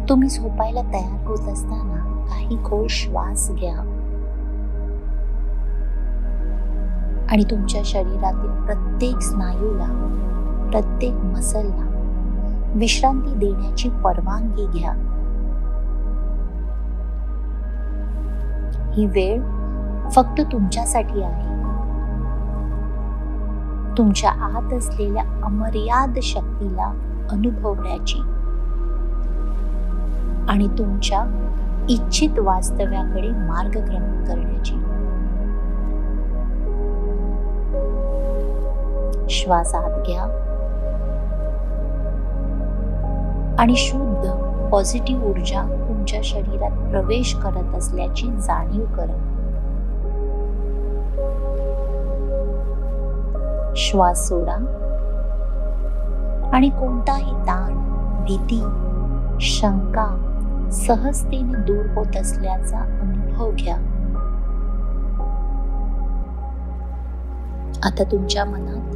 तुम्ही झोपायला तयार होत असताना काही खोल श्वास घ्या आणि तुमच्या शरीरातील प्रत्येक स्नायूला, प्रत्येक मसलला विश्रांती देण्याची परवानगी घ्या. ही वेळ फक्त तुमच्यासाठी आहे. तुमच्या आत असलेल्या अमर्याद शक्तीला अनुभवण्याची आणि तुमच्या इच्छित वास्तव्याकडे मार्गक्रमण करण्याची. श्वास आत घ्या आणि शुद्ध पॉझिटिव्ह ऊर्जा तुमच्या शरीरात प्रवेश करत असल्याची जाणीव करा. श्वास सोडा आणि कोणताही ताण, भीती, शंका सहजतेने दूर होत असल्याचा अनुभव घ्या. आता तुमच्या मनात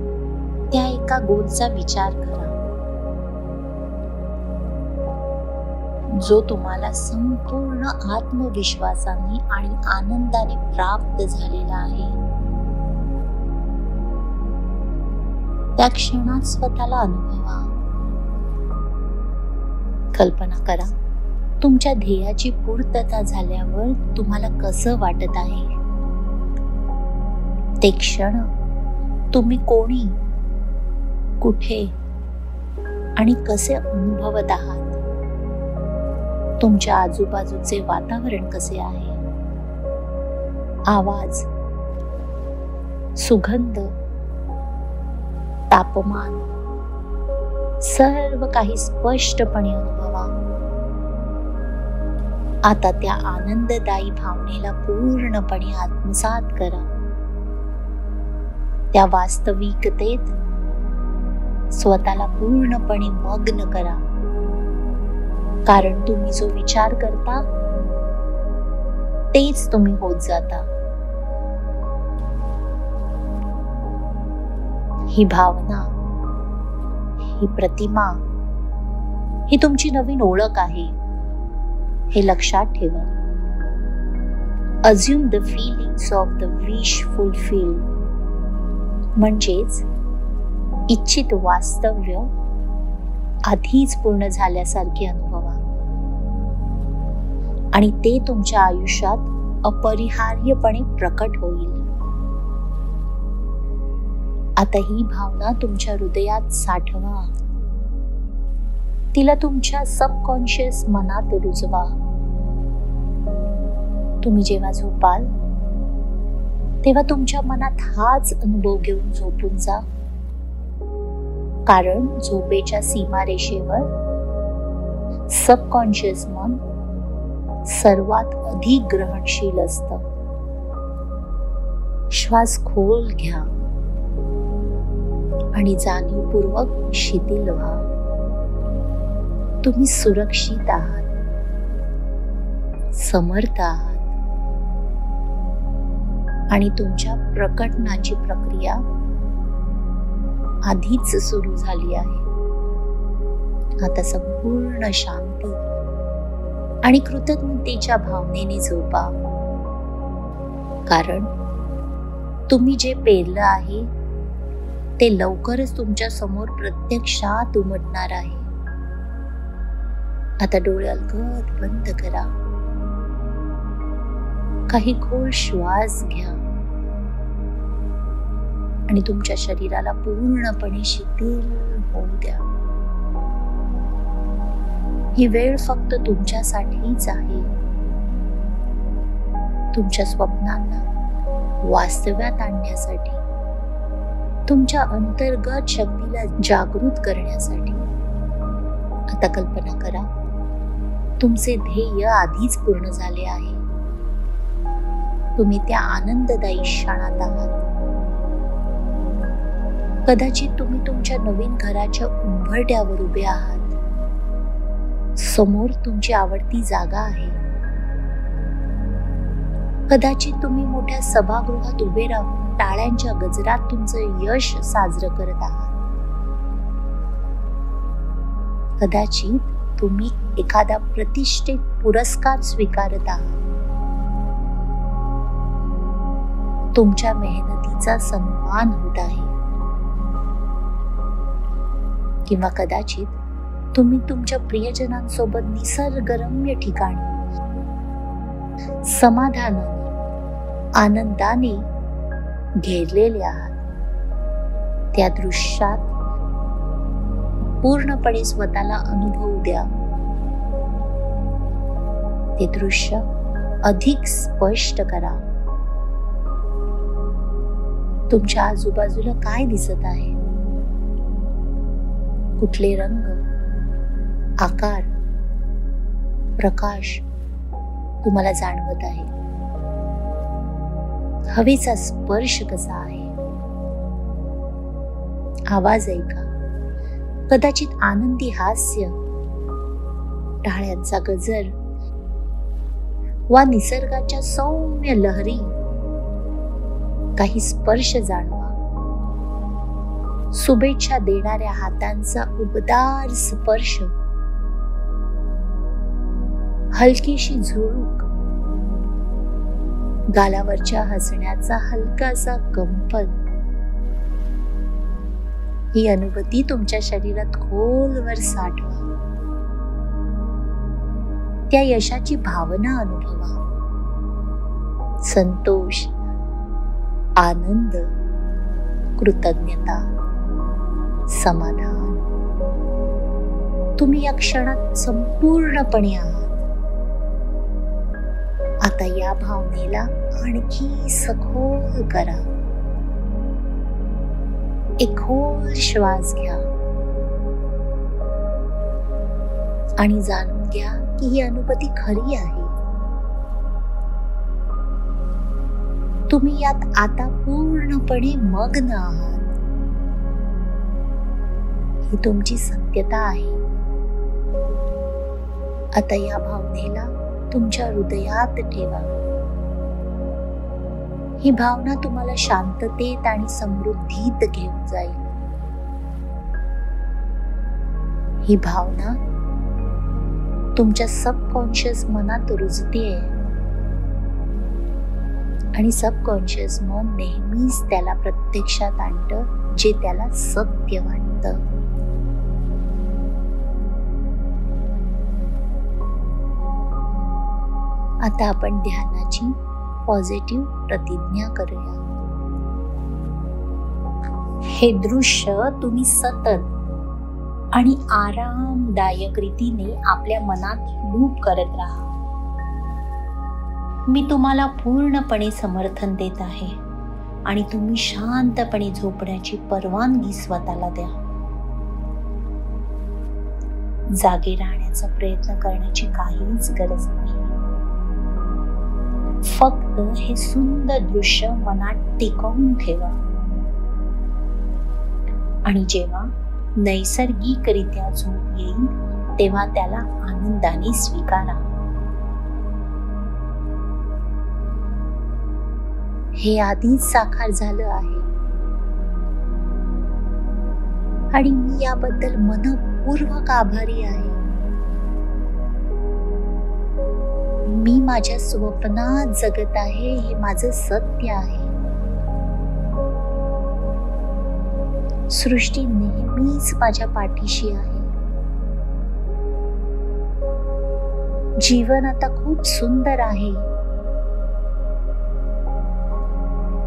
त्या एका गोलचा विचार करा जो तुम्हाला संपूर्ण आत्मविश्वासाने आणि आनंदाने प्राप्त झालेला आहे. त्या क्षणात स्वतःला अनुभवा. कल्पना करा तुमच्या ध्येयाची पूर्तता झाल्यावर तुम्हाला कसं वाटत आहे. ते क्षण तुम्ही कोणी, कुठे आणि कसे अनुभवत आहात. तुमच्या आजूबाजूचे वातावरण कसे आहे. आवाज, सुगंध, तापमान सर्व काही स्पष्टपणे अनुभवा. आता त्या आनंददायी भावनेला पूर्णपणे आत्मसात करा. त्या वास्तविकतेत स्वतःला पूर्णपणे मग्न करा. कारण तुम्ही जो विचार करता तेच तुम्ही होत जाता. ही भावना, ही प्रतिमा, ही तुमची नवीन ओळख आहे हे लक्षात ठेवा. Assume the feelings of the wish fulfilled. म्हणजेच इच्छित वास्तव्य आधीच पूर्ण झाल्यासारखे अनुभवा आणि ते तुमच्या आयुष्यात अपरिहार्यपणे प्रकट होईल. आता ही भावना तुमच्या हृदयात साठवा. तिला तुमच्या सबकॉन्शियस मनात रुजवा. तुम्ही जेव्हा झोपाल तेव्हा तुमच्या मनात हाच अनुभव घेऊन झोपून जा. कारण झोपेच्या सीमारेषेवर सबकॉन्शियस मन सर्वात अधिक ग्रहणशील असतं. श्वास खोल घ्या आणि जाणीवपूर्वक शिथिल व्हा. तुम्ही सुरक्षित आहात, समर्थ आहात आणि तुमच्या प्रकटनाची प्रक्रिया आधीच सुरू झाली आहे. आता संपूर्ण शांती आणि कृतज्ञतेच्या भावनेने झोपा. कारण तुम्ही जे पेरलं आहे ते लवकरच तुमच्या समोर प्रत्यक्षात उमटणार आहे. आता डोळे अलगद बंद करा. काही खोल श्वास घ्या आणि तुमच्या शरीराला पूर्णपणे शिथिल होऊ द्या. ही वेळ फक्त तुमच्यासाठीच आहे. तुमच्या स्वप्नांना वास्तव्यात आणण्यासाठी, तुमच्या अंतर्गत शक्तीला जागृत करण्यासाठी. आता कल्पना करा तुमचे ध्येय आधीच पूर्ण झाले आहे. तुम्ही त्या आनंददायी क्षणात आहात. कदाचित तुम्ही तुमच्या नवीन घराच्या उंबरठ्यावर उभे आहात. समोर तुमची आवडती जागा आहे. कदाचित तुम्ही मोठ्या सभागृहात उभे राहून टाळ्यांच्या गजरात तुमचं यश साजरं करत आहात. कदाचित तुम्ही एखादा प्रतिष्ठित पुरस्कार स्वीकारत आहात. तुमच्या मेहनतीचा सन्मान होत आहे. किंवा कदाचित तुम्ही तुमच्या प्रियजनांसोबत निसर्गरम्य ठिकाणी समाधानाने, आनंदाने घेरलेले आहात. त्या दृश्यात पूर्णपणे स्वतःला अनुभवू द्या. ते दृश्य अधिक स्पष्ट करा. तुमच्या आजूबाजूला काय दिसत आहे? कुठले रंग, आकार, प्रकाश तुम्हाला जाणवत आहे? हवेचा स्पर्श कसा आहे? आवाज ऐका. कदाचित आनंदी हास्य, टाळ्यांचा गजर वा निसर्गाच्या सौम्य लहरी. काही स्पर्श जाणवा. शुभेच्छा देणाऱ्या हातांचा उबदार स्पर्श, हलकीशी झुळूक, गालावरच्या हसण्याचा हलकासा कंपन. ही अनुभूती तुमच्या शरीरात खोलवर साठवा. त्या यशाची भावना अनुभवा. संतोष, आनंद, कृतज्ञता, समाधान. तुम्ही या क्षणात संपूर्णपणे आहात. आता या भावनेला आणखी सखोल करा. एक खोल श्वास घ्या आणि जाणून घ्या की ही अनुभूती खरी आहे. तुम्ही यात आता पूर्णपणे मग्न आहात. ही तुमची सत्यता आहे. आता या भावनेला तुमच्या हृदयात ठेवा. ही भावना तुम्हाला शांततेत आणि समृद्धीत घेऊन जाईल. ही भावना तुमच्या सबकॉन्शियस मनात रुजतेय आणि सबकॉन्शियस मन नेहमीच त्याला प्रत्यक्षात आणतं जे त्याला सत्य वाटतं. आता आपण ध्यानाची पॉझिटिव्ह प्रतिज्ञा करूया. हे दृश्य तुम्ही सतत आणि आरामदायक रीतीने आपल्या मनात लूप करत राहा. मी तुम्हाला पूर्णपणे समर्थन देत आहे आणि तुम्ही शांतपणे झोपण्याची परवानगी स्वतःला द्या. जागे राहण्याचा प्रयत्न करण्याची काहीच गरज नाही. फक्त हे सुंदर दृश्य मनात टिकवून ठेवा आणि जेव्हा नैसर्गिकरित्या झोप येईल तेव्हा त्याला आनंदाने स्वीकारा. हे आधीच साकार झालं आहे आणि मी याबद्दल मनपूर्वक आभारी आहे. मी माझ्या स्वप्नात जगत आहे हे माझं सत्य आहे. सृष्टी नेहमीच माझ्या पाठीशी आहे. जीवन आता खूप सुंदर आहे.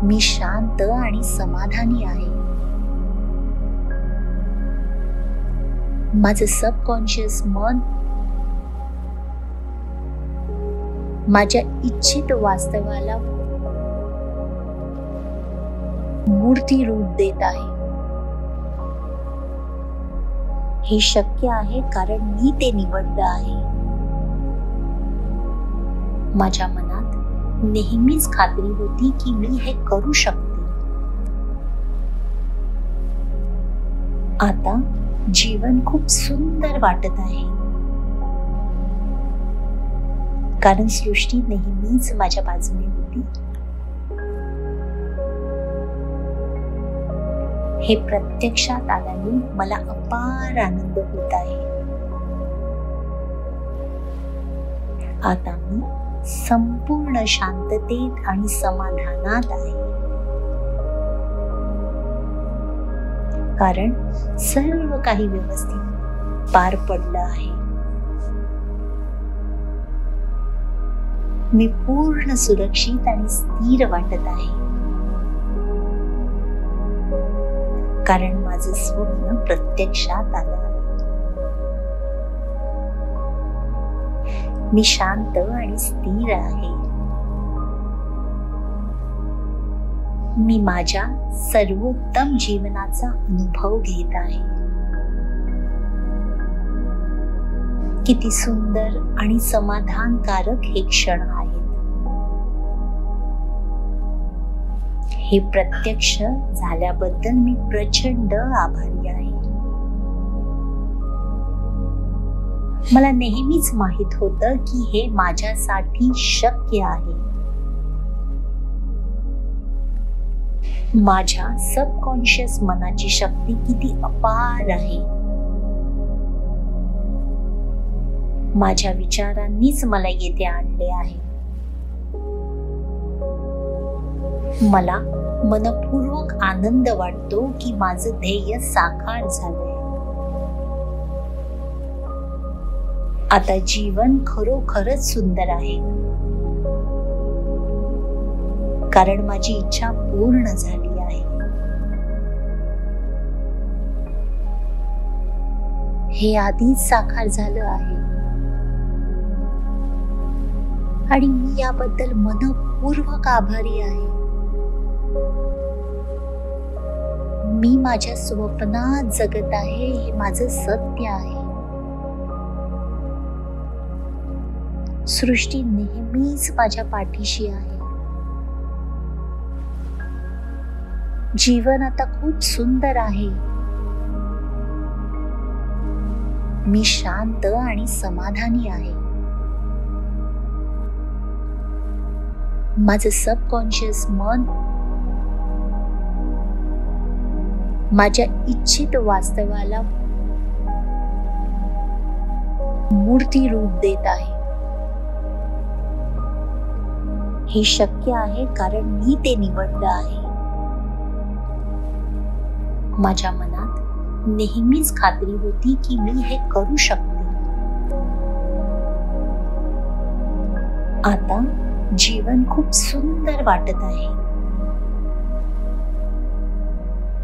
मी शांत आणि समाधानी आहे. माझं सबकॉन्शियस मन माझ्या इच्छित वास्तवाला मूर्ती रूप देत आहे. हे शक्य आहे कारण मी ते निवडलं आहे. माझ्या मनात नेहमीच खात्री होती की मी हे करू शकते. आता जीवन खूप सुंदर वाटत आहे कारण सृष्टी नेहमीच माझ्या बाजूने होती. हे प्रत्यक्षात आल्याने मला अपार आनंद होत आहे. आता मी संपूर्ण शांततेत आणि समाधानात आहे, कारण सर्व काही व्यवस्थित पार पडलं आहे. मी पूर्ण सुरक्षित आणि स्थिर वाटत आहे, कारण माझं स्वप्न प्रत्यक्षात आलं आहे. मी शांत आणि स्थिर आहे. मी माझ्या सर्वोत्तम जीवनाचा अनुभव घेत आहे. किती सुंदर आणि समाधानकारक हे क्षण आहेत. हे प्रत्यक्ष झाल्याबद्दल मी प्रचंड आभारी आहे. मला नेहमीच माहित होतं की हे माझ्यासाठी शक्य आहे. माझ्या सबकॉन्शियस मनाची शक्ती किती अपार आहे. माझ्या विचारांनीच मला येथे आणले आहे. मला मनपूर्वक आनंद वाटतो की माझं ध्येय साकार झालंय. आता जीवन खरोखरच सुंदर आहे, कारण माझी इच्छा पूर्ण झाली आहे. हे आधीच साकार झालं आहे आणि मी याबद्दल मनपूर्वक आभारी आहे. मी माझ्या स्वप्नात जगत आहे, हे माझं सत्य आहे. सृष्टी नेहमीच माझ्या पाठीशी आहे. जीवन आता खूप सुंदर आहे. मी शांत आणि समाधानी आहे. माझं सबकॉन्शियस मन माझ्या इच्छित वास्तवाला मूर्ती रूप देत आहे. हे शक्य आहे कारण मी ते निवडलं आहे. माझ्या मनात नेहमीच खात्री होती की मी हे करू शकते. आता जीवन खूप सुंदर वाटत आहे,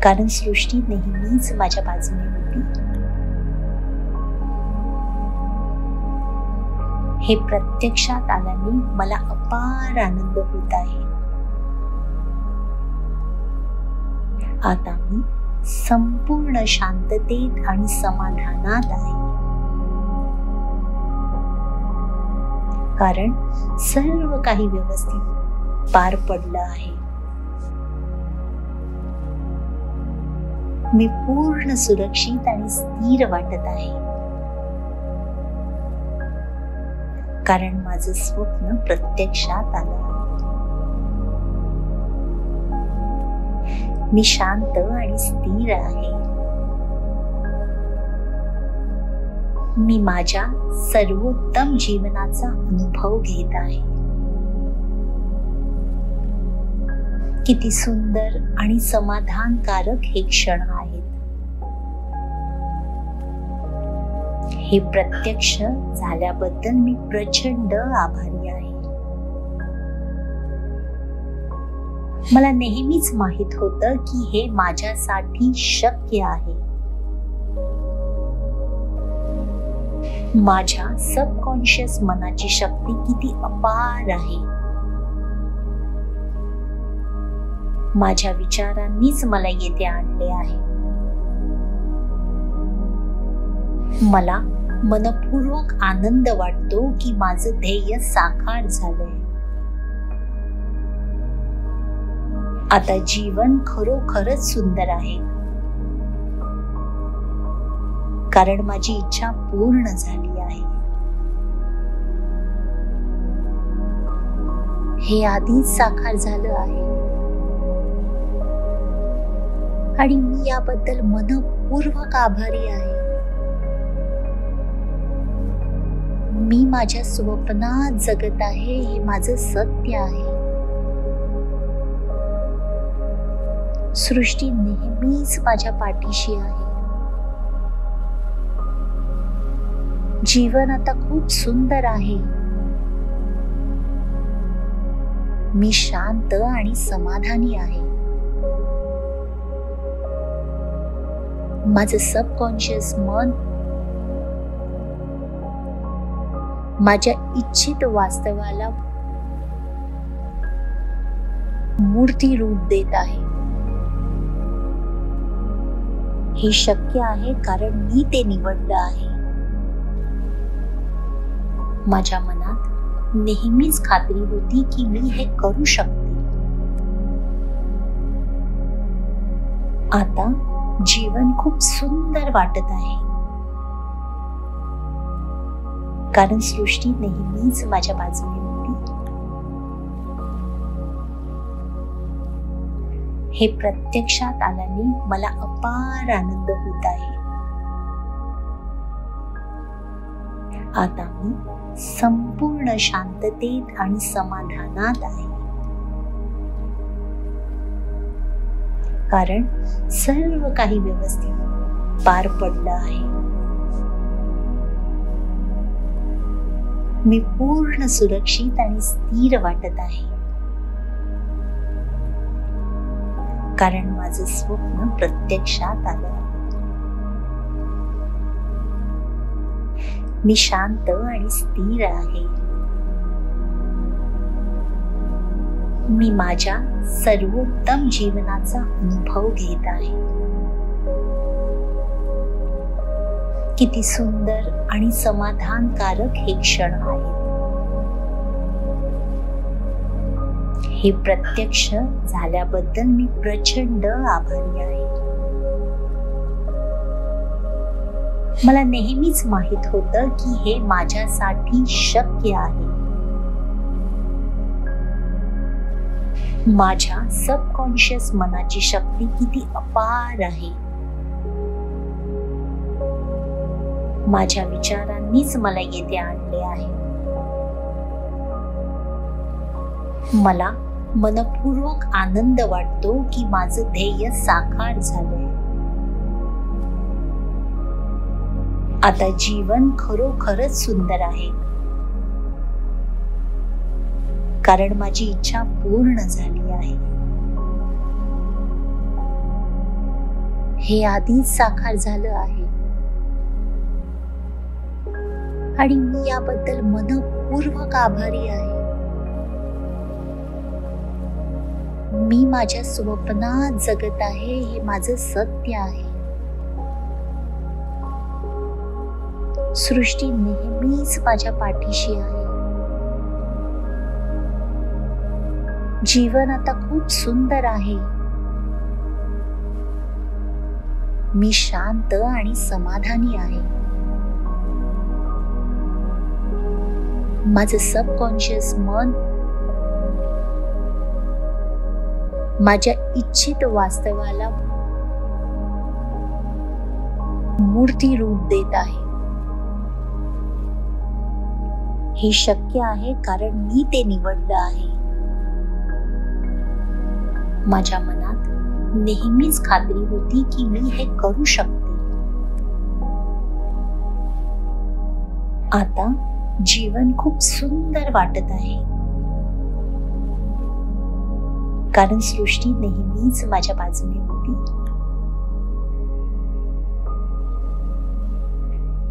कारण सृष्टी नेहमीच माझ्या बाजूने होती. हे प्रत्यक्षात आल्याने मला अपार आनंद होत आहे. आता मी संपूर्ण शांततेत आणि समाधानात आहे, कारण सर्व काही व्यवस्थित पार पडलं आहे. मी पूर्ण सुरक्षित आणि स्थिर वाटत आहे, कारण माझं स्वप्न प्रत्यक्षात आलं आहे. मी शांत आणि स्थिर आहे. मी माझ्या सर्वोत्तम जीवनाचा अनुभव घेत आहे. किती सुंदर आणि समाधानकारक हे क्षण आहेत. हे प्रत्यक्ष झाल्याबद्दल मी प्रचंड आभारी आहे. मला नेहमीच माहित होतं की हे माझ्यासाठी शक्य आहे. माझ्या सबकॉन्शियस मनाची शक्ती किती अपार आहे. माझ्या विचारांनीच मला येथे आणले आहे. मला मनपूर्वक आनंद वाटतो की माझं ध्येय साकार झालंय. आता जीवन खरोखरच सुंदर आहे, कारण माझी इच्छा पूर्ण झाली आहे. हे आधीच साकार झालं आहे आणि मी याबद्दल मनपूर्वक आभारी आहे. मी माझ्या स्वप्नात जगत आहे हे माझं सत्य आहे. सृष्टी नेहमीच माझ्या पाठीशी आहे. जीवन आता खूप सुंदर आहे. मी शांत आणि समाधानी आहे. माझं सबकॉन्शियस मन माझ्या इच्छित वास्तवाला मूर्ती रूप देत आहे. हे शक्य आहे कारण मी ते निवडलं आहे. माझ्या मनात नेहमीच खात्री होती की मी हे करू शकते. आता जीवन खूप सुंदर वाटत आहे कारण सृष्टी नेहमीच माझ्या बाजूने होती. हे प्रत्यक्षात आल्याने मला अपार आनंद होत आहे. आता मी संपूर्ण शांततेत आणि समाधानात आहे कारण सर्व काही व्यवस्थित पार पडलं आहे. मी पूर्ण सुरक्षित आणि स्थिर वाटत आहे कारण माझं स्वप्न प्रत्यक्षात आलं. मी शांत आणि स्थिर आहे. मी माझ्या सर्वोत्तम जीवनाचा अनुभव घेत आहे. किती सुंदर आणि समाधानकारक हे क्षण आहेत. हे प्रत्यक्ष झाल्याबद्दल मी प्रचंड आभारी आहे. मला नेहमीच माहित होतं की हे माझ्यासाठी शक्य आहे. माझ्या सबकॉन्शियस मनाची शक्ती किती अपार आहे. माझ्या विचारांनीच मला येथे आणले आहे. मला मनपूर्वक आनंद वाटतो की माझं ध्येय साकार झालंय. आता जीवन खरोखरच सुंदर आहे कारण माझी इच्छा पूर्ण झाली आहे. हे आधीच साकार झालं आहे आणि मी याबद्दल मनपूर्वक आभारी आहे. मी माझ्या स्वप्नात जगत आहे हे माझं सत्य आहे. सृष्टी नेहमीच माझ्या पाठीशी आहे. जीवन आता खूप सुंदर आहे. मी शांत आणि समाधानी आहे. माझं सबकॉन्शियस मन माझ्या इच्छित वास्तवाला मूर्ती रूप देत आहे. हे शक्य आहे कारण मी ते निवडलं आहे. माझ्या मनात नेहमीच खात्री होती की मी हे करू शकते. आता जीवन खूप सुंदर वाटत आहे कारण सृष्टी नेहमीच माझ्या बाजूने होती.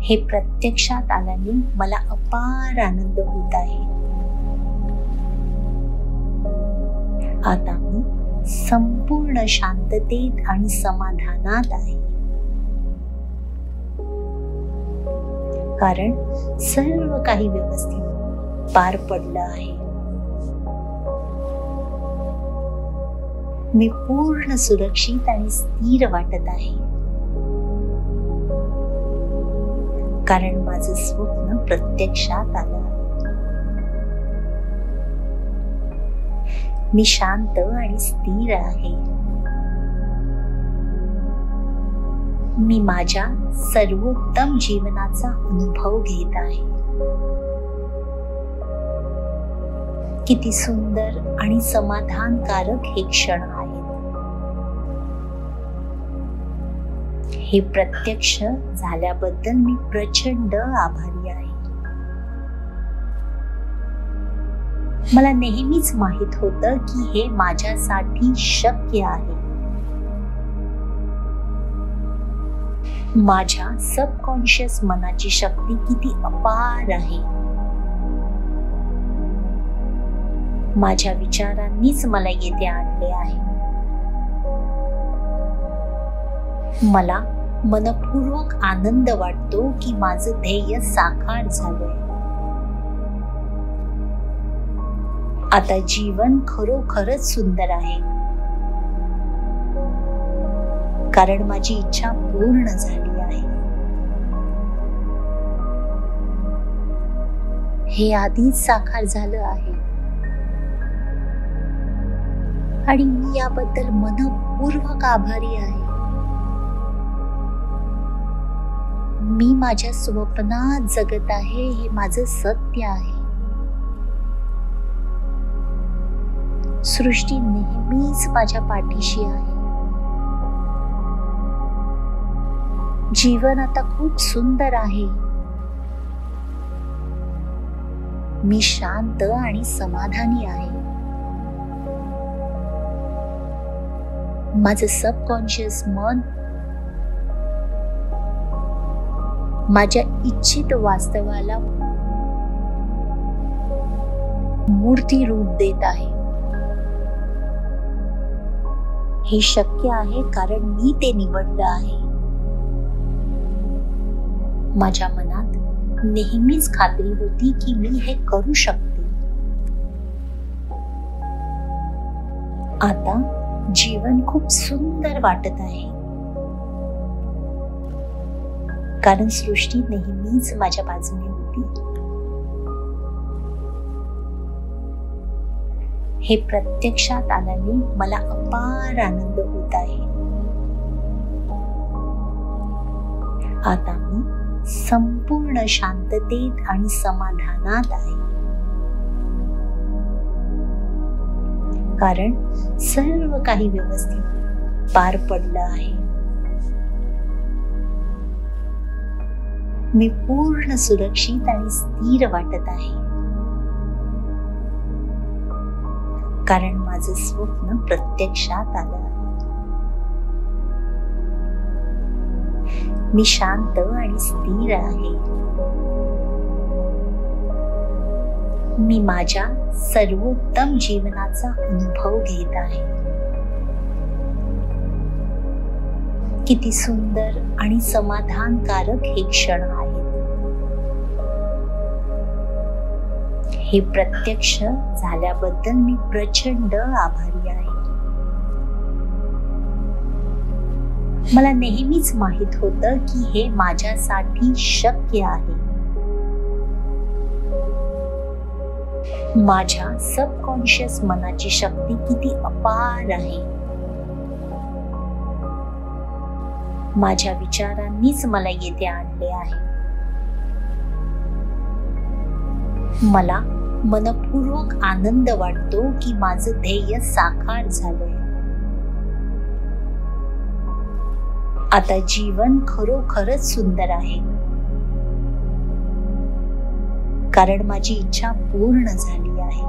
हे प्रत्यक्षात आल्याने मला अपार आनंद होत आहे. आता मी संपूर्ण शांततेत आणि समाधानात आहे कारण सर्व काही व्यवस्थित पार पडलं आहे. मी पूर्ण सुरक्षित आणि स्थिर वाटत आहे कारण माझं स्वप्न प्रत्यक्षात आलं आहे. मी शांत आणि स्थिर आहे. मी माझ्या सर्वोत्तम जीवनाचा अनुभव घेत आहे. किती सुंदर आणि समाधानकारक हे क्षण आहेत. हे प्रत्यक्ष झाल्याबद्दल मी प्रचंड आभारी आहे. मला नेहमीच माहित होतं की हे माझ्यासाठी शक्य आहे. माझ्या सबकॉन्शियस मनाची शक्ती किती अपार आहे. माझ्या विचारांनीच मला येथे आणले आहे. मला मनपूर्वक आनंद वाटतो की माझं ध्येय साकार झालंय. आता जीवन खरोखरच सुंदर आहे, कारण माझी इच्छा पूर्ण झाली आहे. हे आधीच साकार झालं आहे आणि मी याबद्दल मनपूर्वक आभारी आहे. मी माझ्या स्वप्नात जगत आहे हे माझं सत्य आहे. सृष्टी नेहमीच माझ्या पाठीशी आहे. जीवन आता खूप सुंदर आहे. मी शांत आणि समाधानी आहे. माझं सबकॉन्शियस मन माझ्या इच्छित वास्तवाला मूर्ती रूप देत आहे. हे शक्य आहे कारण मी ते निवडलं आहे. माझ्या मनात नेहमीच खात्री होती की मी हे करू शकते. आता जीवन खूप सुंदर वाटत आहे, कारण सृष्टी नेहमीच माझ्या बाजूने होती. हे प्रत्यक्षात आल्याने मला अपार आनंद होत आहे. आता मी संपूर्ण शांततेत आणि समाधानात आहे, कारण सर्व काही व्यवस्थित पार पडलं आहे. मी पूर्ण सुरक्षित आणि स्थिर वाटत आहे, कारण माझं स्वप्न प्रत्यक्षात आलं आहे. मी शांत आणि स्थिर आहे. मी माझ्या सर्वोत्तम जीवनाचा अनुभव घेत आहे. किती सुंदर आणि समाधानकारक हे क्षण आहेत. हे प्रत्यक्ष झाल्याबद्दल मी प्रचंड आभारी आहे. मला नेहमीच माहित होतं की हे माझ्यासाठी शक्य आहे. माझ्या सबकॉन्शियस मनाची शक्ती किती अपार आहे. माझ्या विचारांनीच मला येथे आणले आहे. मला मनपूर्वक आनंद वाटतो की माझं ध्येय साकार झालंय. आता जीवन खरोखरच सुंदर आहे, कारण माझी इच्छा पूर्ण झाली आहे.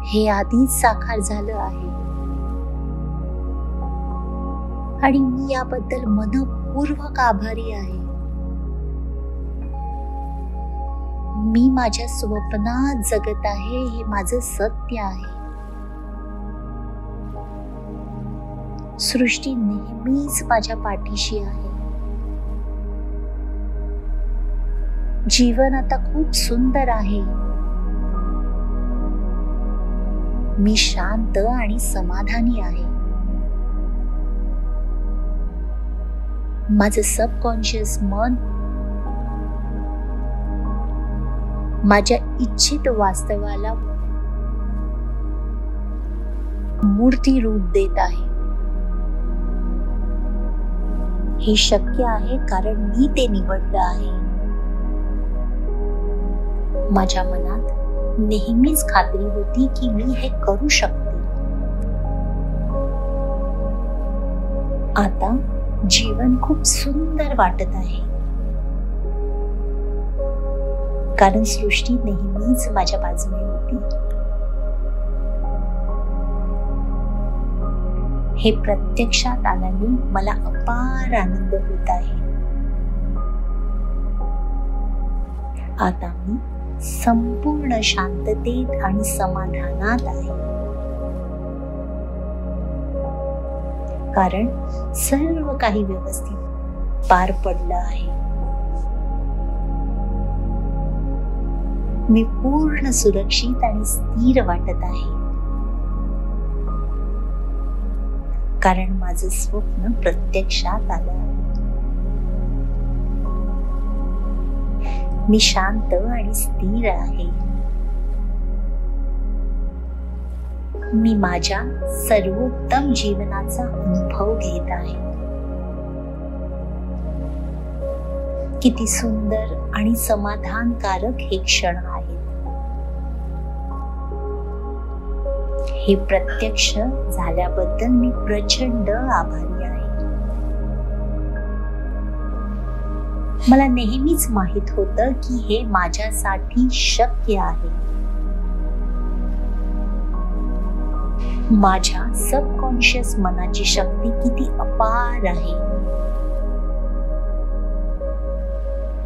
हे आधीच साकार झालं आहे आणि मी याबद्दल मनपूर्वक आभारी आहे. मी माझ्या स्वप्नात जगत आहे हे माझं सत्य आहे. सृष्टी नेहमीच माझ्या पाठीशी आहे. जीवन आता खूप सुंदर आहे. मी शांत आणि समाधानी आहे. माझं सबकॉन्शियस मन माझ्या इच्छित वास्तवाला मूर्ती रूप देत आहे. हे शक्य आहे कारण मी ते निवडलं आहे. माझ्या मनात नेहमीच खात्री होती की मी हे करू शकते. आता जीवन खूप सुंदर वाटत आहे, कारण सृष्टी नेहमीच माझ्या बाजूने होती. हे प्रत्यक्षात आल्याने मला अपार आनंद होत आहे. आता मी संपूर्ण शांततेत आणि समाधानात आहे, कारण सर्व काही व्यवस्थित पार पडलं आहे. मी पूर्ण सुरक्षित आणि स्थिर वाटत आहे, कारण माझं स्वप्न प्रत्यक्षात आलं आहे. मी शांत आणि स्थिर आहे. मी माझ्या सर्वोत्तम जीवनाचा अनुभव घेत आहे. किती सुंदर आणि समाधानकारक हे क्षण आहेत. हे प्रत्यक्ष झाल्याबद्दल मी प्रचंड आभारी आहे. मला नेहमीच माहित होतं की हे माझ्यासाठी शक्य आहे. माझ्या सबकॉन्शियस मनाची शक्ती किती अपार आहे.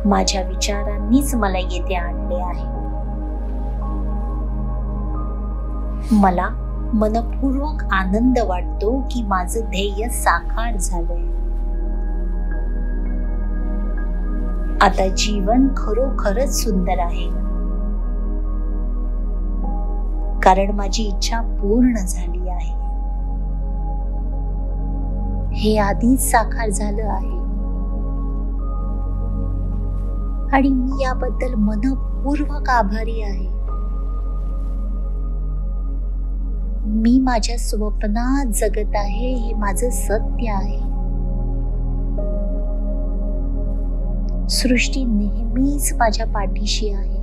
माझ्या विचारांनीच मला येथे आणले आहे. मला मनपूर्वक आनंद वाटतो की माझं ध्येय साकार झालंय. आता जीवन खरोखरच सुंदर आहे, कारण माझी इच्छा पूर्ण झाली आहे. हे आधीच साकार झालं आहे आणि मी याबद्दल मनपूर्वक आभारी आहे. मी माझ्या स्वप्नात जगत आहे, हे माझं सत्य आहे. सृष्टी नेहमीच माझ्या पाठीशी आहे.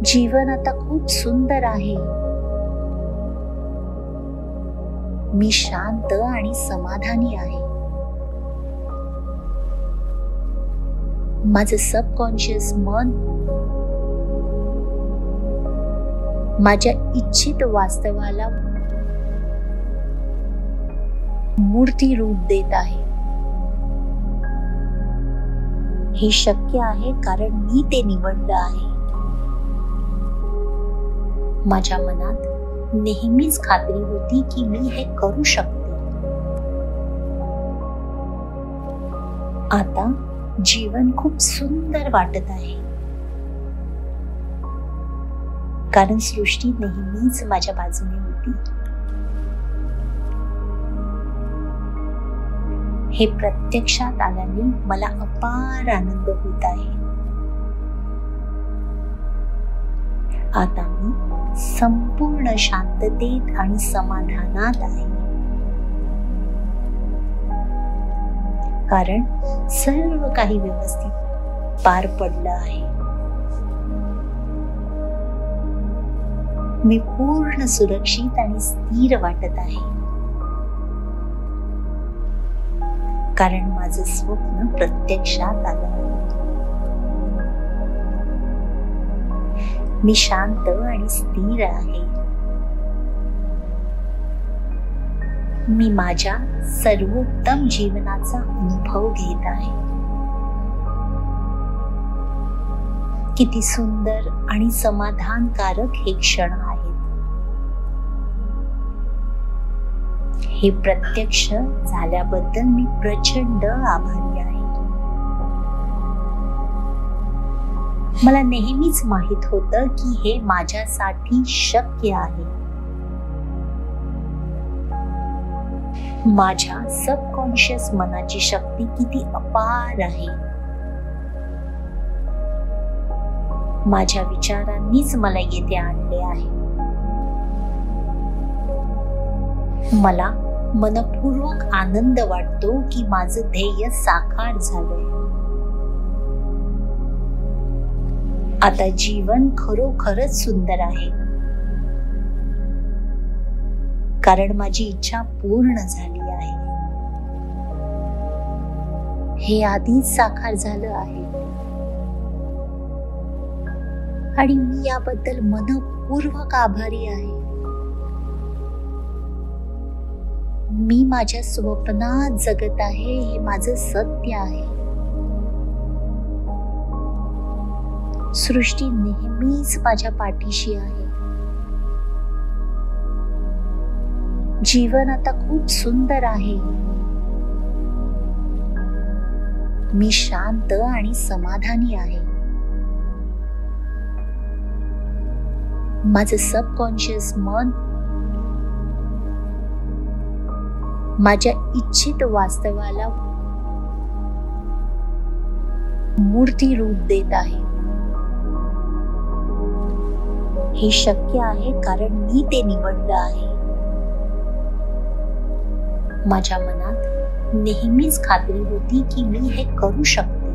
जीवन आता खूप सुंदर आहे. मी शांत आणि समाधानी आहे. माझं सबकॉन्शियस मन माझ्या इच्छित वास्तवाला मूर्ती रूप देत आहे. हे शक्य आहे कारण मी ते निवडलं आहे. माझ्या मनात नेहमीच खात्री होती की मी हे करू शकते. आता जीवन खूप सुंदर वाटत आहे, कारण सृष्टी नेहमीच माझ्या बाजूने होती. हे प्रत्यक्षात आल्याने मला अपार आनंद होत आहे. आता मी संपूर्ण शांततेत आणि समाधानात आहे, कारण सर्व काही व्यवस्थित पार पडलं आहे. मी पूर्ण सुरक्षित आणि स्थिर वाटत आहे, कारण माझं स्वप्न प्रत्यक्षात आलं आहे. मी शांत आणि स्थिर आहे. मी माझ्या सर्वोत्तम जीवनाचा अनुभव घेत आहे. किती सुंदर आणि समाधानकारक हे क्षण आहेत. हे प्रत्यक्ष झाल्याबद्दल मी प्रचंड आभारी आहे. मला नेहमीच माहित होतं की हे माझ्यासाठी शक्य आहे. माझ्या सबकॉन्शियस मनाची शक्ती किती अपार आहे. माझ्या विचारांनीच मला येथे आणले आहे. मला मनपूर्वक आनंद वाटतो की माझं ध्येय साकार झालंय. आता जीवन खरोखरच सुंदर आहे, कारण माझी इच्छा पूर्ण झाली आहे. हे आधीच साकार झालं आहे आणि मी याबद्दल मनपूर्वक आभारी आहे. मी माझ्या स्वप्नात जगत आहे हे माझं सत्य आहे. सृष्टी नेहमीच माझ्या पाठीशी आहे. जीवन आता खूप सुंदर आहे. मी शांत आणि समाधानी आहे. माझं सबकॉन्शियस मन माझ्या इच्छित वास्तवाला मूर्ती रूप देत आहे. हे शक्य आहे कारण मी ते निवडलं आहे. माझ्या मनात नेहमीच खात्री होती की मी हे करू शकते.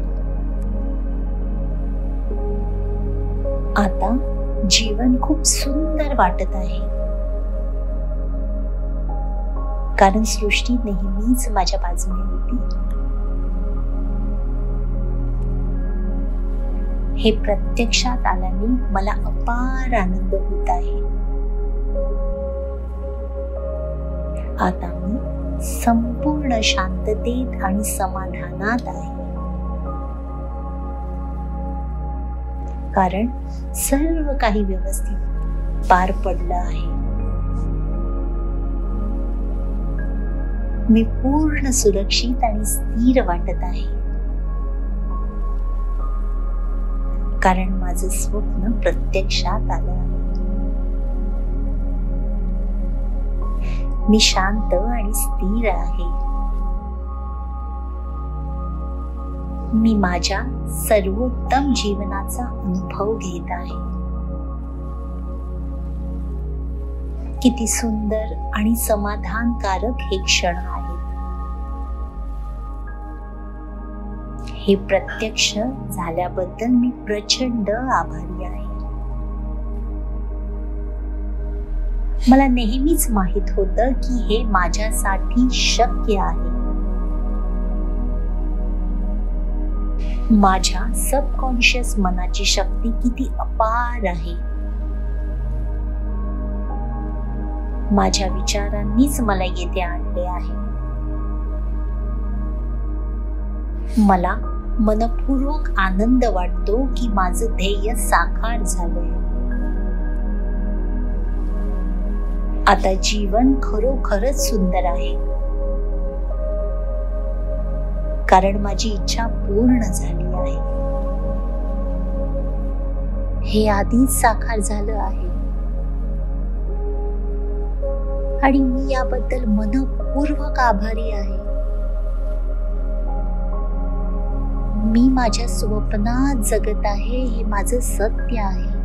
आता जीवन खूप सुंदर वाटत आहे, कारण सृष्टी नेहमीच माझ्या बाजूने होती. हे प्रत्यक्षात आल्याने मला अपार आनंद होत आहे. आता मी संपूर्ण शांततेत आणि समाधानात आहे, कारण सर्व काही व्यवस्थित पार पडलं आहे. मी पूर्ण सुरक्षित आणि स्थिर वाटत आहे, कारण माझं स्वप्न प्रत्यक्षात आलं आहे. मी शांत आणि स्थिर आहे. मी माझ्या सर्वोत्तम जीवनाचा अनुभव घेत आहे. किती सुंदर आणि समाधानकारक हे क्षण आहेत. हे प्रत्यक्ष झाल्याबद्दल मी प्रचंड आभारी आहे. मला नेहमीच माहित होतं की हे माझ्यासाठी शक्य आहे. माझ्या सबकॉन्शियस मनाची शक्ती किती अपार आहे. माझ्या विचारांनीच मला येथे आणले आहे. मला मनपूर्वक आनंद वाटतो की माझं ध्येय साकार झालंय. आता जीवन खरोखरच सुंदर आहे, कारण माझी इच्छा पूर्ण झाली आहे. हे आधीच साकार झालं आहे आणि मी याबद्दल मनपूर्वक आभारी आहे. मी माझ्या स्वप्नात जगत आहे हे माझं सत्य आहे.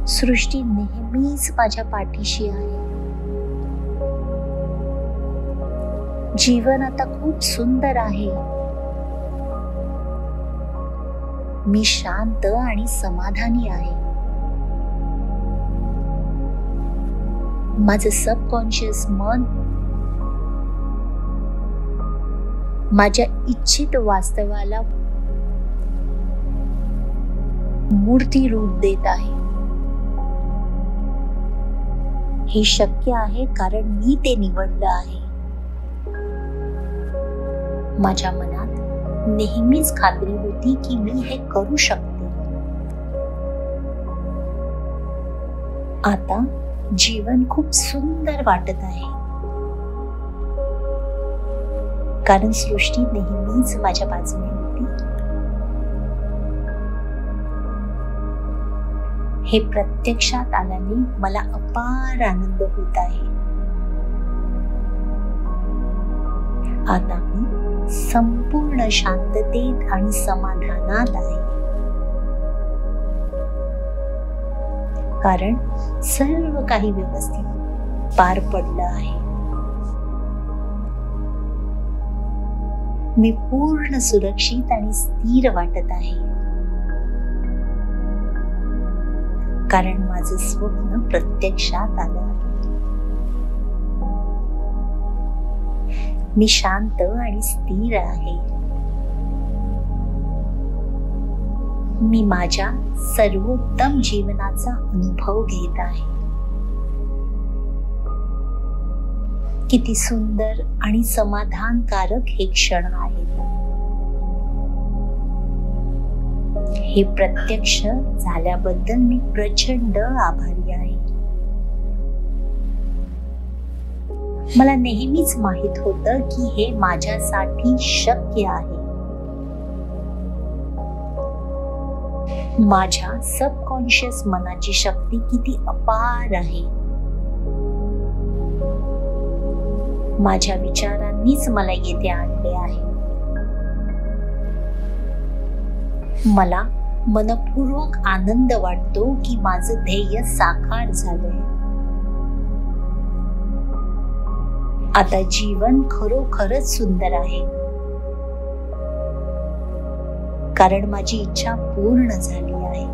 सृष्टी नेहमीच माझ्या पाठीशी आहे. जीवन आता खूप सुंदर आहे. मी शांत आणि समाधानी आहे. माझं सबकॉन्शियस मन माझ्या इच्छित वास्तवाला मूर्ती रूप देत आहे. हे शक्य आहे कारण मी ते निवडलं आहे. माझ्या मनात नेहमीच खात्री होती की मी हे करू शकते. आता जीवन खूप सुंदर वाटत आहे, कारण सृष्टी नेहमीच माझ्या बाजूने होती. हे प्रत्यक्षात आल्याने मला अपार आनंद होत आहे. आता मी संपूर्ण शांततेत आणि समाधानात आहे, कारण सर्व काही व्यवस्थित पार पडलं आहे. मी पूर्ण सुरक्षित आणि स्थिर वाटत आहे, कारण माझं स्वप्न प्रत्यक्षात आलं आहे. मी शांत आणि स्थिर आहे. मी माझ्या सर्वोत्तम जीवनाचा अनुभव घेत आहे. किती सुंदर आणि समाधानकारक हे क्षण आहेत. हे प्रत्यक्ष झाल्याबद्दल मी प्रचंड आभारी आहे. मला नेहमीच माहित होतं की हे माझ्यासाठी शक्य आहे. माझ्या सबकॉन्शियस मनाची शक्ती किती अपार आहे. माझ्या विचारांनीच मला येथे आणले आहे. मला मनपूर्वक आनंद वाटतो की माझं ध्येय साकार झालंय. आता जीवन खरोखरच सुंदर आहे, कारण माझी इच्छा पूर्ण झाली आहे.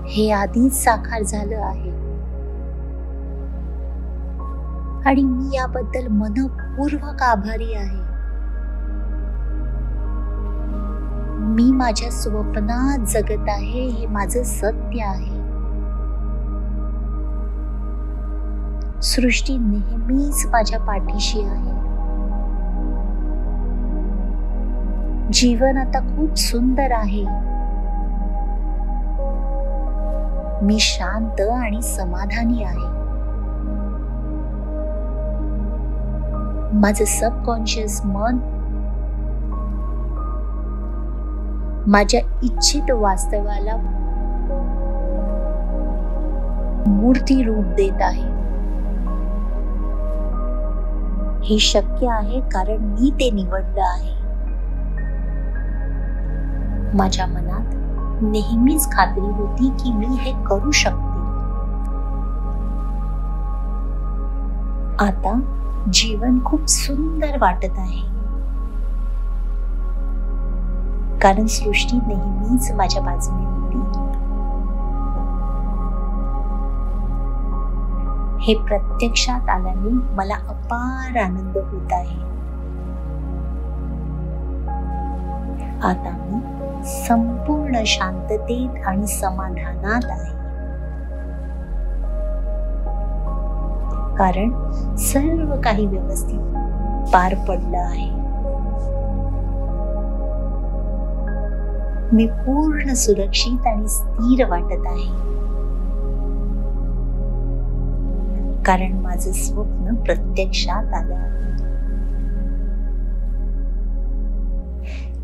हे आधीच साकार झालं आहे आणि मी याबद्दल मनपूर्वक आभारी आहे. मी माझ्या स्वप्नात जगत आहे, हे माझं सत्य आहे. सृष्टी नेहमीच माझ्या पाठीशी आहे. जीवन आता खूप सुंदर आहे. मी शांत आणि समाधानी आहे. माझं सबकॉन्शियस मन माझ्या इच्छित वास्तवाला मूर्ती रूप देत आहे. हे शक्य आहे कारण मी ते निवडलं आहे. माझ्या मनात नेहमीच खात्री होती की मी हे करू शकते. आता जीवन खूप सुंदर वाटत आहे, कारण सृष्टी नेहमीच माझ्या बाजूने होती. हे प्रत्यक्षात आल्याने मला अपार आनंद होत आहे. आता मी संपूर्ण शांततेत आणि समाधानात आहे, कारण सर्व काही व्यवस्थित पार पडलं आहे. मी पूर्ण सुरक्षित आणि स्थिर वाटत आहे, कारण माझं स्वप्न प्रत्यक्षात आलं आहे.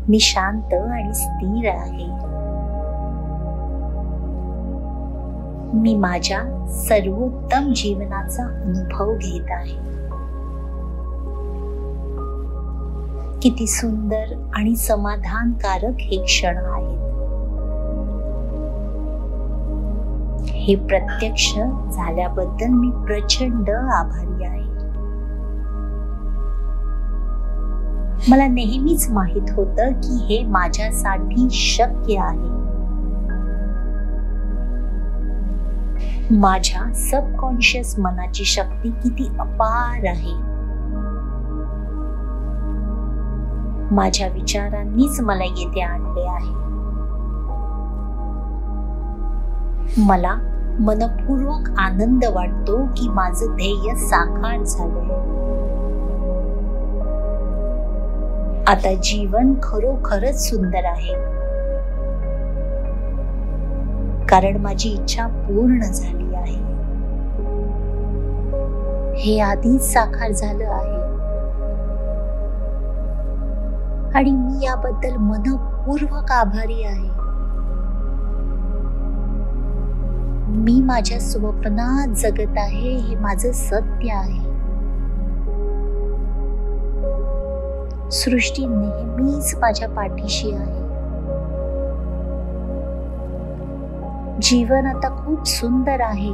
मी शांत आणि स्थिर आहे. मी माझ्या सर्वोत्तम जीवनाचा अनुभव घेत आहे. किती सुंदर आणि समाधानकारक हे क्षण आहेत. हे प्रत्यक्ष झाल्याबद्दल मी प्रचंड आभारी आहे. मला नेहमीच माहित होतं की हे माझ्यासाठी शक्य आहे. माझ्या सबकॉन्शियस मनाची शक्ती किती अपार आहे. माझ्या विचारांनीच मला येथे आणले आहे. मला मनपूर्वक आनंद वाटतो की माझं ध्येय साकार झालंय. आता जीवन खरोखरच सुंदर आहे, कारण माझी इच्छा पूर्ण झाली आहे. हे आधीच साकार झालं आहे आणि मी याबद्दल मनपूर्वक आभारी आहे. मी माझ्या स्वप्नात जगत आहे, हे माझं सत्य आहे. सृष्टी नेहमीच माझ्या पाठीशी आहे. जीवन आता खूप सुंदर आहे.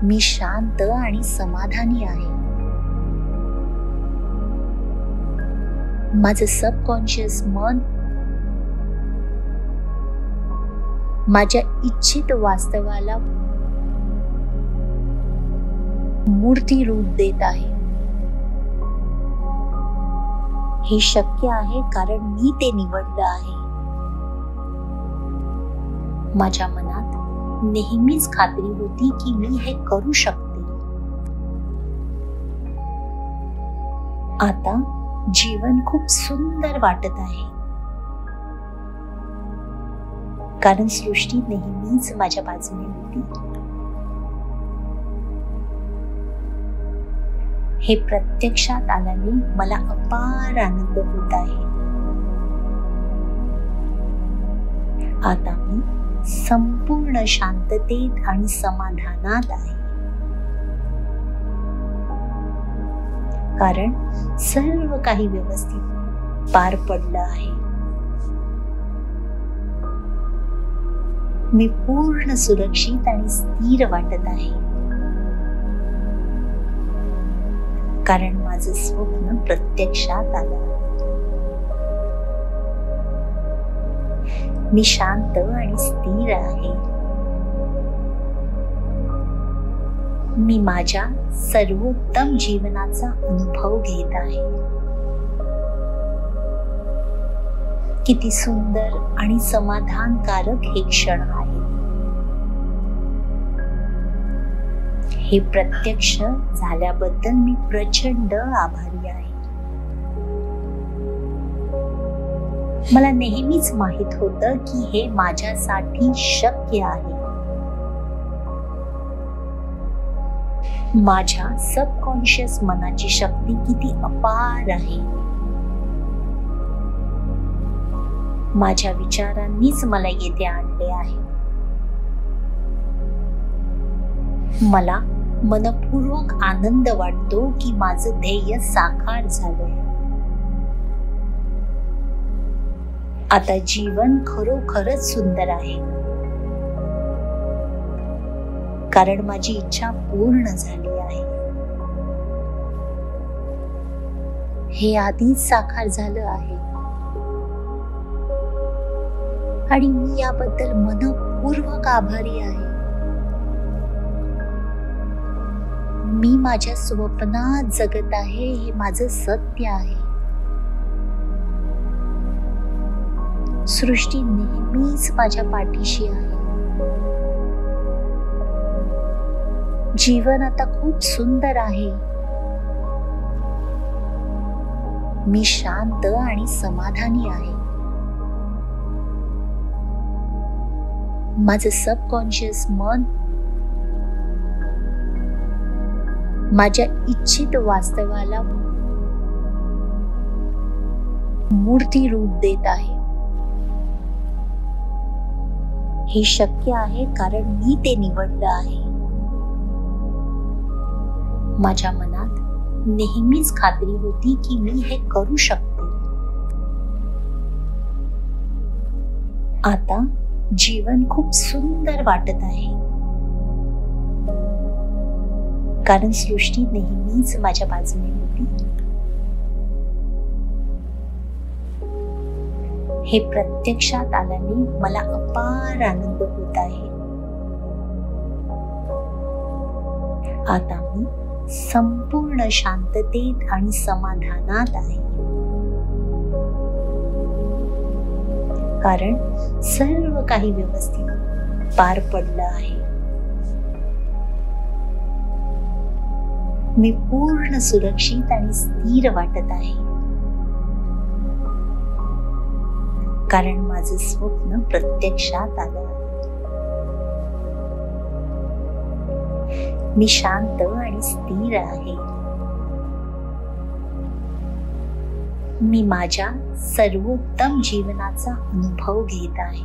मी शांत आणि समाधानी आहे. माझं सबकॉन्शियस मन माझ्या इच्छित वास्तवाला मूर्ती रूप देत आहे. हे शक्य आहे कारण मी ते निवडलं आहे. माझ्या मनात नेहमीच खात्री होती की मी हे करू शकते. आता जीवन खूप सुंदर वाटत आहे कारण सृष्टी नेहमीच माझ्या बाजूने होती. हे प्रत्यक्षात आल्याने मला अपार आनंद होत आहे. आता मी संपूर्ण शांततेत आणि समाधानात आहे कारण सर्व काही व्यवस्थित पार पडलं आहे. मी पूर्ण सुरक्षित आणि स्थिर वाटत आहे कारण माझं स्वप्न प्रत्यक्षात आलं. मी शांत आणि स्थिर आहे. मी माझ्या सर्वोत्तम जीवनाचा अनुभव घेत आहे. किती सुंदर आणि समाधानकारक हे क्षण आहे. हे प्रत्यक्ष झाल्याबद्दल मी प्रचंड आभारी आहे. मला नेहमीच माहित होतं की हे माझ्यासाठी शक्य आहे. माझ्या सबकॉन्शियस मनाची शक्ती किती अपार आहे. माझ्या विचारांनीच मला येथे आणले आहे. मला मनपूर्वक आनंद वाटतो की माझं ध्येय साकार झालंय. आता जीवन खरोखरच सुंदर आहे कारण माझी इच्छा पूर्ण झाली आहे. हे आधीच साकार झालं आहे आणि मी याबद्दल मनपूर्वक आभारी आहे. मी माझ्या स्वप्नात जगत आहे हे माझं सत्य आहे. सृष्टी नेहमीच माझ्या पाठीशी आहे. जीवन आता खूप सुंदर आहे. मी शांत आणि समाधानी आहे. माझं सबकॉन्शियस मन माझ्या इच्छित वास्तवाला मूर्ती रूप देत आहे. हे शक्य आहे कारण मी ते निवडलं आहे. माझ्या मनात नेहमीच खात्री होती की मी हे करू शकते. आता जीवन खूप सुंदर वाटत आहे कारण सृष्टी नेहमीच माझ्या बाजूने होती. हे प्रत्यक्षात आल्याने मला अपार आनंद होत आहे. आता मी संपूर्ण शांततेत आणि समाधानात आहे कारण सर्व काही व्यवस्थित पार पडलं आहे. मी पूर्ण सुरक्षित आणि स्थिर वाटत आहे कारण माझं स्वप्न प्रत्यक्षात आलं आहे. मी शांत आणि स्थिर आहे. मी माझ्या सर्वोत्तम जीवनाचा अनुभव घेत आहे.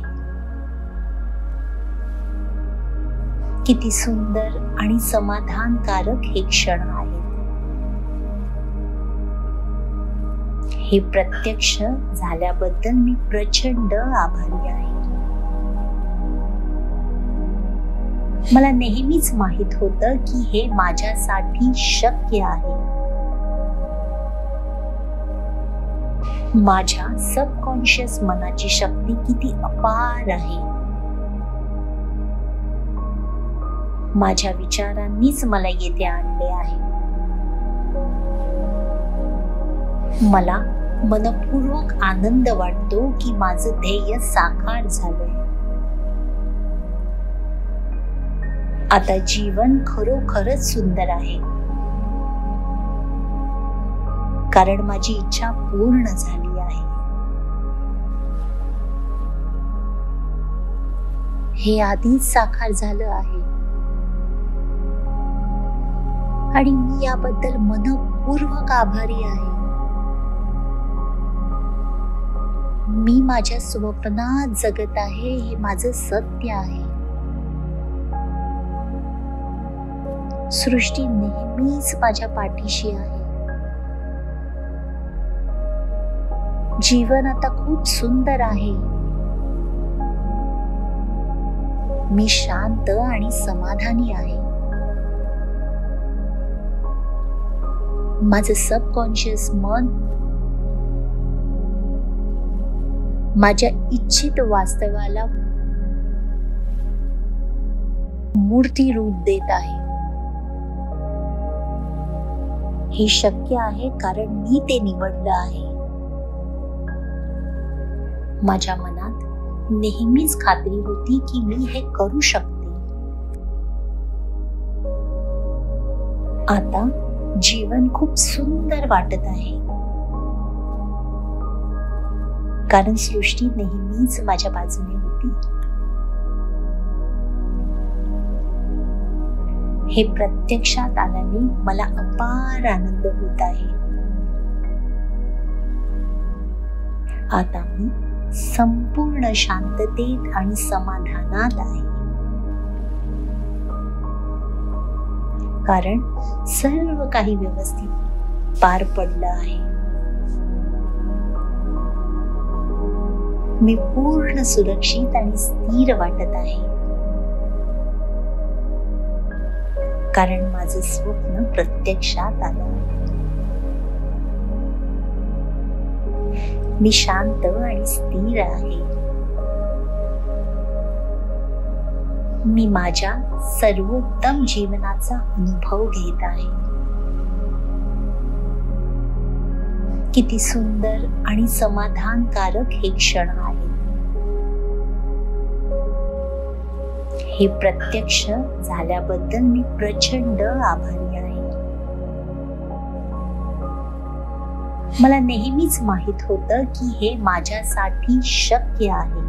किती सुंदर आणि समाधानकारक हे क्षण आहेत. हे प्रत्यक्ष झाल्याबद्दल मी प्रचंड आभारी आहे. मला नेहमीच माहित होतं की हे माझ्यासाठी शक्य आहे. माझ्या सबकॉन्शियस मनाची शक्ती किती अपार आहे. माझ्या विचारांनीच मला येथे आणले आहे. मला मनपूर्वक आनंद वाटतो की माझं ध्येय साकार झालंय. आता जीवन खरोखरच सुंदर आहे, कारण माझी इच्छा पूर्ण झाली आहे. हे आधीच साकार झालं आहे आणि मी याबद्दल मनपूर्वक आभारी आहे. मी माझ्या स्वप्नात जगत आहे हे माझं सत्य आहे. सृष्टी नेहमीच माझ्या पाठीशी आहे. जीवन आता खूप सुंदर आहे. मी शांत आणि समाधानी आहे. माझं सबकॉन्शियस मन माझ्या इच्छित वास्तवाला मूर्ती रूप देत आहे. हे शक्य आहे कारण मी ते निवडलं आहे. माझ्या मनात नेहमीच खात्री होती की मी हे करू शकते. आता जीवन खूप सुंदर वाटत आहे, कारण सृष्टी नेहमीच माझ्या बाजूने होती. हे प्रत्यक्षात आल्याने मला अपार आनंद होत आहे. आता मी संपूर्ण शांततेत आणि समाधानात आहे, कारण सर्व काही व्यवस्थित पार पडलं आहे. मी पूर्ण सुरक्षित आणि स्थिर वाटत आहे, कारण माझं स्वप्न प्रत्यक्षात आलं. मी शांत आणि स्थिर आहे. मी माझ्या सर्वोत्तम जीवनाचा अनुभव घेत आहे. किती सुंदर आणि समाधानकारक हे क्षण आहेत. हे प्रत्यक्ष झाल्याबद्दल मी प्रचंड आभारी आहे. मला नेहमीच माहित होतं की हे माझ्यासाठी शक्य आहे.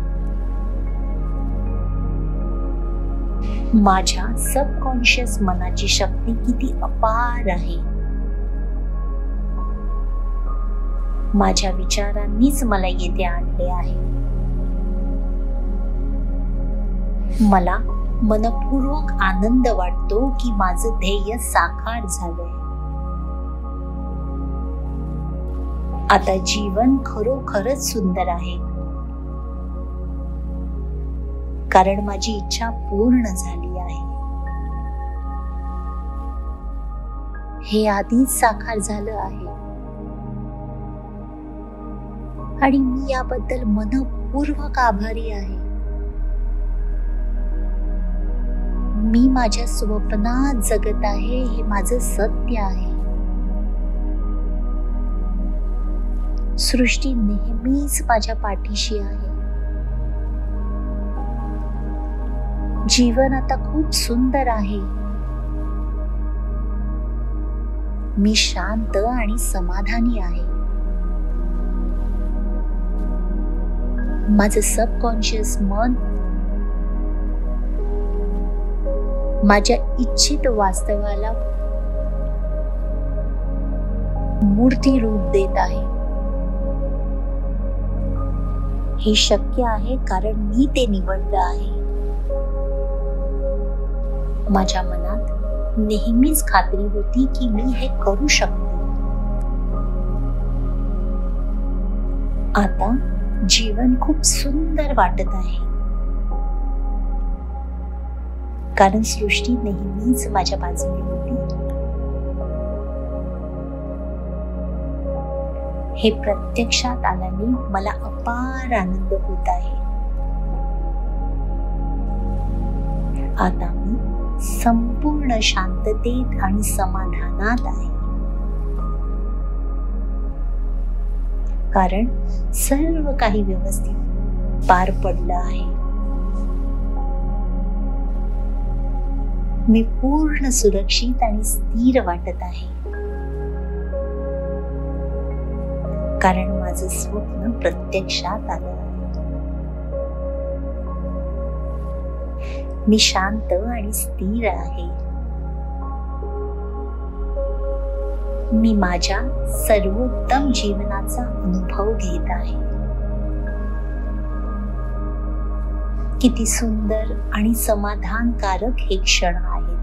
माझ्या सबकॉन्शियस मनाची शक्ती किती अपार आहे. माझ्या विचारांनीच मला येथे आणले आहे. मला मनपूर्वक आनंद वाटतो की माझं ध्येय साकार झालंय. आता जीवन खरोखरच सुंदर आहे, कारण माझी इच्छा पूर्ण झाली आहे. हे आधीच साकार झालं आहे आणि मी याबद्दल मनपूर्वक आभारी आहे. मी माझ्या स्वप्नात जगत आहे हे माझं सत्य आहे. सृष्टी नेहमीच माझ्या पाठीशी आहे. जीवन आता खूप सुंदर आहे. मी शांत आणि समाधानी आहे. माझं सबकॉन्शियस मन माझ्या इच्छित वास्तवाला मूर्ती रूप देत आहे. हे शक्य आहे कारण मी ते निवडलं आहे. माझ्या मनात नेहमीच खात्री होती की मी हे करू शकते. आता जीवन खूप सुंदर वाटत आहे, कारण सृष्टी नेहमीच माझ्या बाजूने होती. हे प्रत्यक्षात आल्याने मला अपार आनंद होत आहे. आता मी संपूर्ण शांततेत आणि समाधानात आहे, कारण सर्व काही व्यवस्थित पार पडलं आहे. मी पूर्ण सुरक्षित आणि स्थिर वाटत आहे, कारण माझं स्वप्न प्रत्यक्षात आलं आहे. मी शांत आणि स्थिर आहे. मी माझ्या सर्वोत्तम जीवनाचा अनुभव घेत आहे. किती सुंदर आणि समाधानकारक हे क्षण आहेत.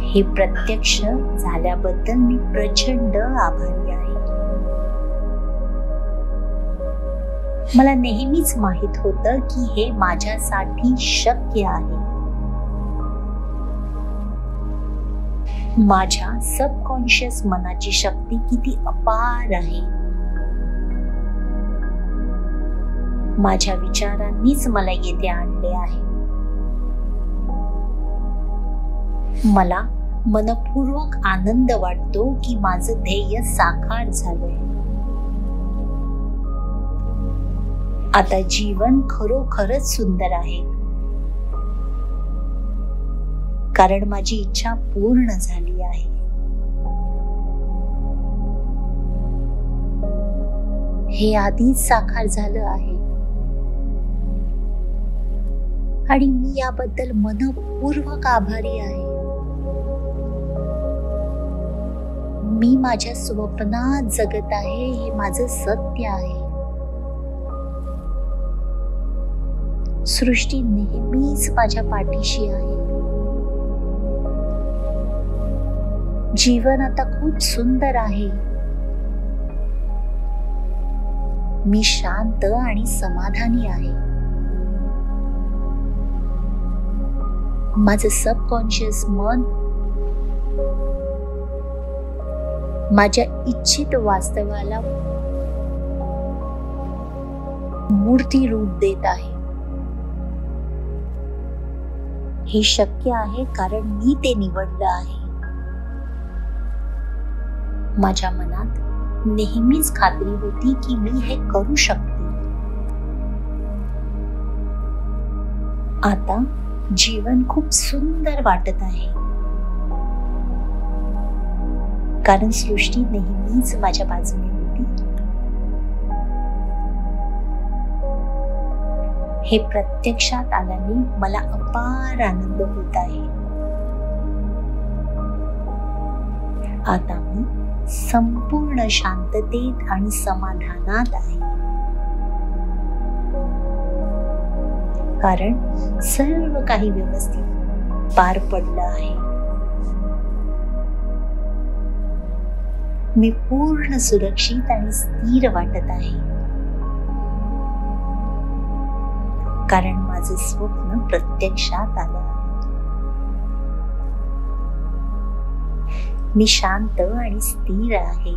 हे प्रत्यक्ष झाल्याबद्दल मी प्रचंड आभारी आहे. मला नेहमीच माहित होतं की हे माझ्यासाठी शक्य आहे. माझ्या सबकॉन्शियस मनाची शक्ती किती अपार आहे. माझ्या विचारांनीच मला येथे आणले आहे. मला मनपूर्वक आनंद वाटतो की माझं ध्येय साकार झालंय. आता जीवन खरोखरच सुंदर आहे, कारण माझी इच्छा पूर्ण झाली आहे. हे आधीच साकार झालं आहे आणि मी याबद्दल मनपूर्वक आभारी आहे. मी माझ्या स्वप्नात जगत आहे, हे माझं सत्य आहे. सृष्टी नेहमीच माझ्या पाठीशी आहे. जीवन आता खूप सुंदर आहे. मी शांत आणि समाधानी आहे. माझं सबकॉन्शियस मन माझ्या इच्छित वास्तवाला मूर्ती रूप देत आहे. हे शक्य आहे कारण मी ते निवडलं आहे. माझ्या मनात नेहमीच खात्री होती की मी हे करू शकते. आता जीवन खूप सुंदर वाटत आहे, कारण सृष्टी नेहमीच माझ्या बाजूने होती. हे प्रत्यक्षात आल्याने मला अपार आनंद होत आहे. आता मी संपूर्ण शांततेत आणि समाधानात आहे, कारण सर्व काही व्यवस्थित पार पडलं आहे. मी पूर्ण सुरक्षित आणि स्थिर वाटत आहे, कारण माझं स्वप्न प्रत्यक्षात आलं आहे. मी शांत आणि स्थिर आहे.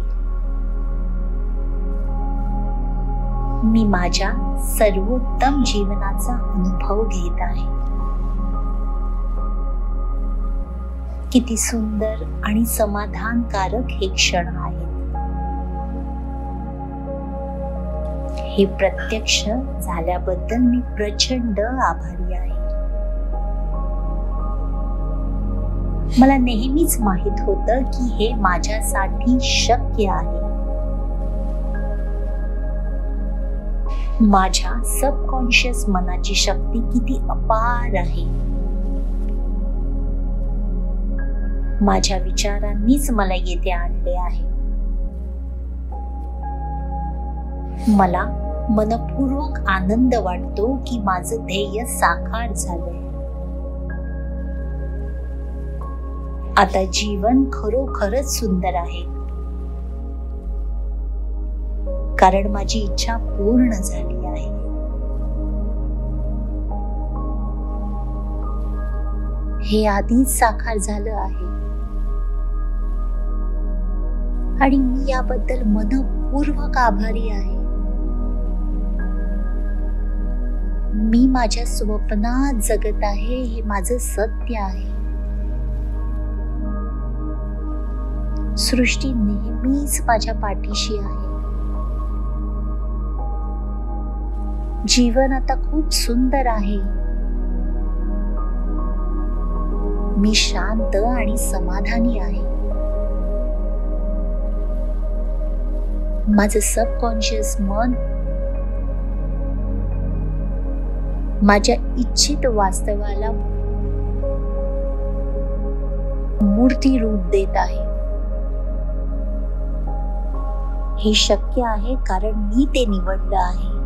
मी माझ्या सर्वोत्तम जीवनाचा अनुभव घेत आहे. किती सुंदर आणि समाधानकारक हे क्षण आहेत. हे प्रत्यक्ष झाल्याबद्दल मी प्रचंड आभारी आहे. मला नेहमीच माहित होतं की हे माझ्यासाठी शक्य आहे. माझ्या सबकॉन्शियस मनाची शक्ती किती अपार आहे. माझ्या विचारांनीच मला येथे आणले आहे. मला मनपूर्वक आनंद वाटतो की माझं ध्येय साकार झालंय. आता जीवन खरोखरच सुंदर आहे, कारण माझी इच्छा पूर्ण झाली आहे. हे आधीच साकार झालं आहे, आणि मी याबद्दल मनपूर्वक आभारी आहे. मी माझ्या स्वप्नात जगत आहे हे माझं सत्य आहे. सृष्टी नेहमीच माझ्या पाठीशी आहे. जीवन आता खूप सुंदर आहे. मी शांत आणि समाधानी आहे. माझं सबकॉन्शियस मन माझ्या इच्छित वास्तवाला मूर्ती रूप देत आहे. हे शक्य आहे कारण मी ते निवडलं आहे.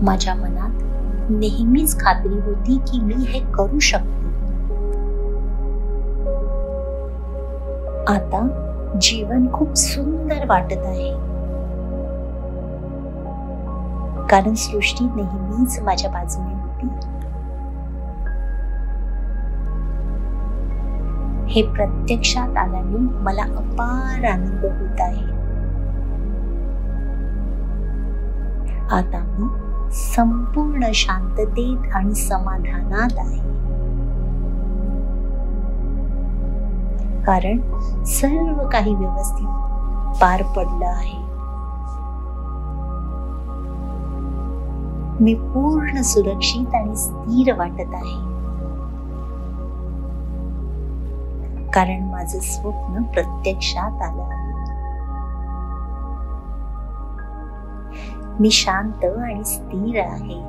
माझ्या मनात नेहमीच खात्री होती की मी हे करू शकते. आता जीवन खूप सुंदर वाटत आहे कारण सृष्टी नेहमीच माझ्या बाजूने होती. हे प्रत्यक्षात आल्याने मला अपार आनंद होत आहे. आता मी संपूर्ण शांततेत आणि समाधानात आहे कारण सर्व काही व्यवस्थित पार पडलं आहे. मी पूर्ण सुरक्षित आणि स्थिर वाटत आहे कारण माझं स्वप्न प्रत्यक्षात आलं आहे. मी शांत आणि स्थिर आहे.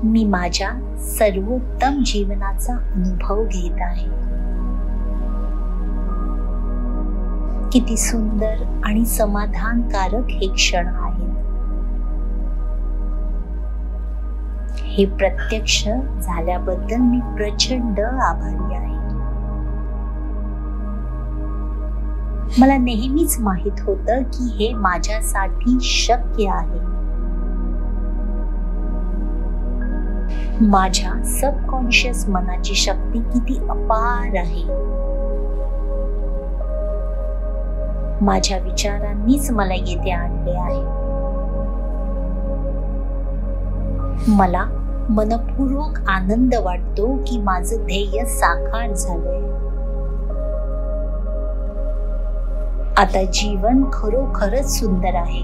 मी माझ्या सर्वोत्तम जीवनाचा अनुभव घेत आहे. किती सुंदर आणि समाधानकारक हे क्षण आहेत. हे प्रत्यक्ष झाल्याबद्दल मी प्रचंड आभारी आहे. मला नेहमीच माहित होतं की हे माझ्यासाठी शक्य आहे. माझ्या सबकॉन्शियस मनाची शक्ती किती अपार आहे. माझ्या विचारांनीच मला येथे आणले आहे. मला मनपूर्वक आनंद वाटतो की माझं ध्येय साकार झालंय. आता जीवन खरोखरच सुंदर आहे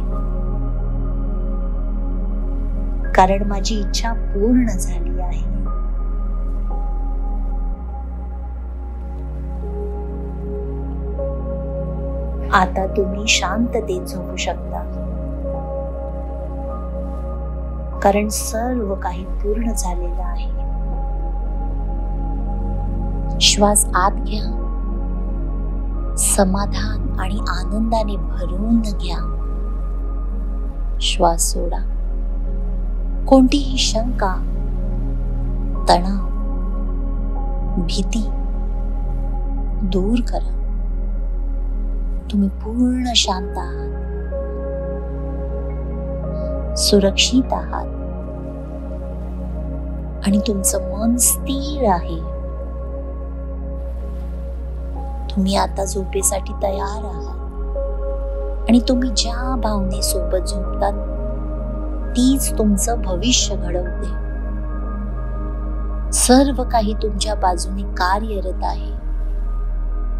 कारण माझी इच्छा पूर्ण झाली आहे. आता तुम्ही शांततेत झोपू शकता कारण सर्व काही पूर्ण झालेलं आहे. श्वास आत घ्या. समाधान आणि आनंदाने भरून घ्या. श्वास सोडा. कोणतीही शंका, तणाव, भीती दूर करा. तुम्ही पूर्ण शांत आहात, सुरक्षित आहात आणि तुमचं मन स्थिर आहे. तुम्ही आता झोपेसाठी तयार आहात आणि तुम्ही ज्या भावनेसोबत झोपतात तीच तुमचं भविष्य घडवते. सर्व काही तुमच्या बाजूने कार्यरत आहे.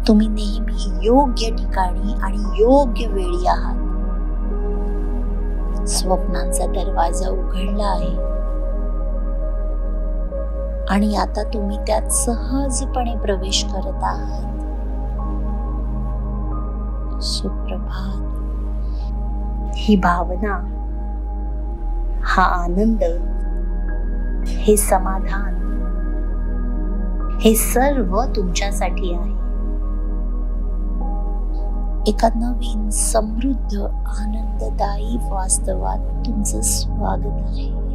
तुम्ही नेहमी योग्य ठिकाणी आणि योग्य वेळी आहात. स्वप्नांचा दरवाजा उघडला आहे आणि आता तुम्ही त्यात सहजपणे प्रवेश करत आहात. सुप्रभात. ही भावना, हा आनंद, हे समाधान, हे सर्व तुमच्यासाठी आहे. एका नवीन समृद्ध आनंददायी वास्तवात तुमचं स्वागत आहे.